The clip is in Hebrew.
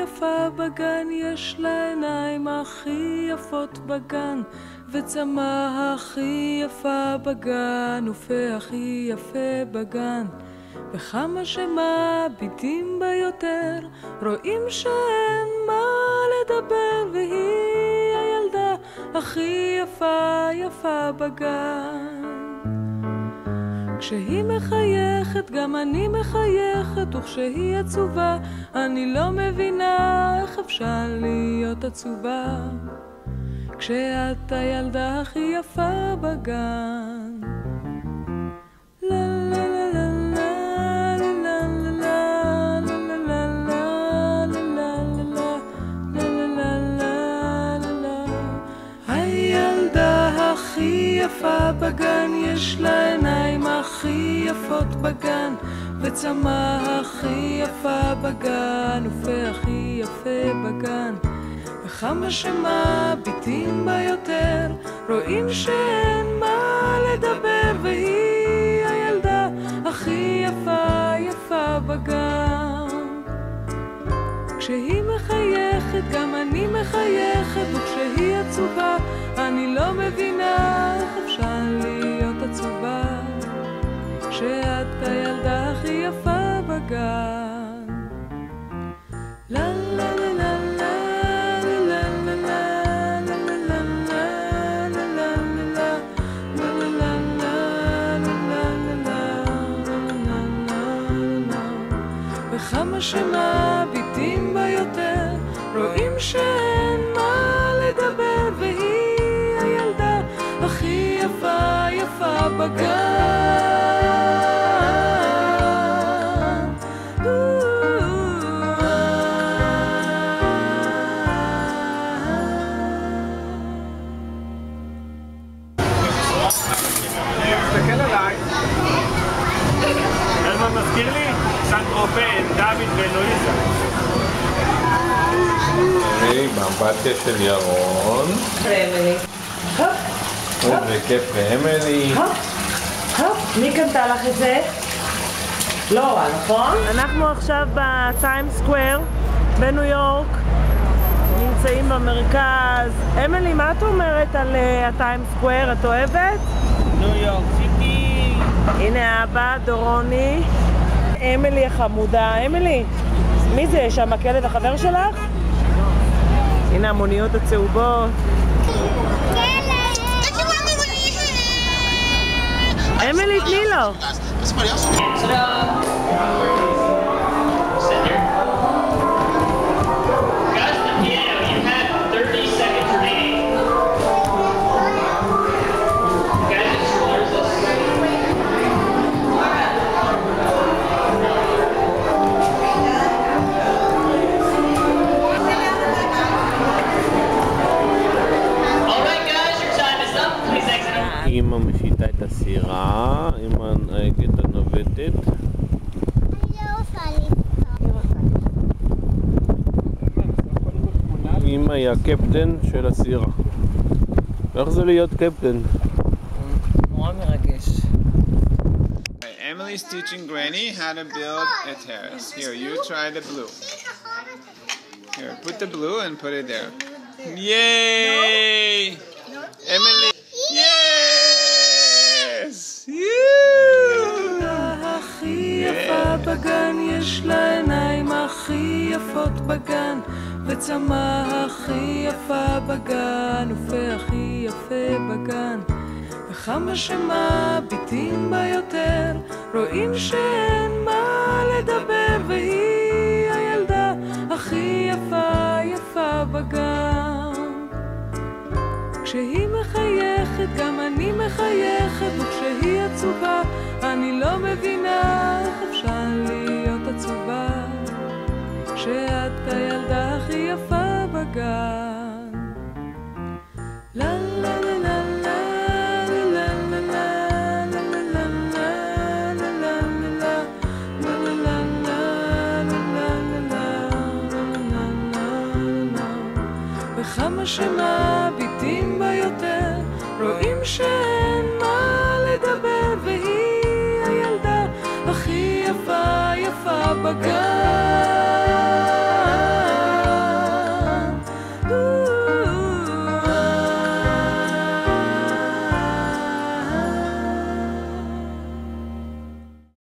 יפה בגן, יש לה עיניים הכי יפות בגן, וצמא הכי יפה בגן, ופה הכי יפה בגן. וכמה שמביטים בה יותר, רואים שאין מה לדבר, והיא הילדה הכי יפה בגן. כשהיא מחייכת גם אני מחייכת, וכשהיא עצובה אני לא מבינה איך אפשר להיות עצובה כשאת הילדה הכי יפה בגן. יפה בגן, יש לה עיניים הכי יפות בגן, וצמא הכי יפה בגן, ופה הכי יפה בגן. וכמה שמביטים בה יותר, רואים שאין מה לדבר, והיא הילדה הכי יפה בגן. כשהיא מחייכת גם אני מחייכת, וכשהיא עצובה אני לא מבינה איך אפשר להיות עצובה כשאת הילדה הכי יפה בגן. לה לה לה לה לה לה לה וכמה שמביטים בה יותר, רואים שאין מה לדבר, והיא הילדה הכי יפה בגן. תסתכל עליי. מה מזכיר לי? סנטרופן, דוד ולואיזה. באמבטיה של ירון. ואמילי. וכיף ואמילי. מי קנתה לך את זה? לורה, נכון? אנחנו עכשיו בטיים סקוואר בניו יורק, נמצאים במרכז. אמילי, מה את אומרת על הטיים סקוואר? את אוהבת? ניו יורק סיטי. הנה אבא, דורוני. אמילי החמודה. אמילי, מי זה? שם הכלב החבר שלך? הנה המוניות הצהובות. אמילי, תני לו. אמא משיטה את הסירה, אמא נהגת הנווטת. אמא היא הקפטן של הסירה. איך זה להיות קפטן? נורא מרגש. Emily's teaching Granny how to build a terrace. Here, you try the blue. Here, put the blue and put it there. Yay! Emily! Yes! הכי יפה בגן, יש לה עיניים הכי יפות בגן, וצמא הכי יפה בגן, ופה הכי יפה בגן. וכמה שמביטים בה יותר, רואים שאין מה לדבר, והיא הילדה הכי יפה בגן. כשהיא מחייכת גם אני מחייכת, וכשהיא עצובה אני לא מבינה איך אפשר להיות עצובה כשאת הילדה הכי יפה בגן. לה לה לה לה וכמה שמביטים בה יותר, רואים שאין מה לדבר, והיא הילדה הכי יפה בגן.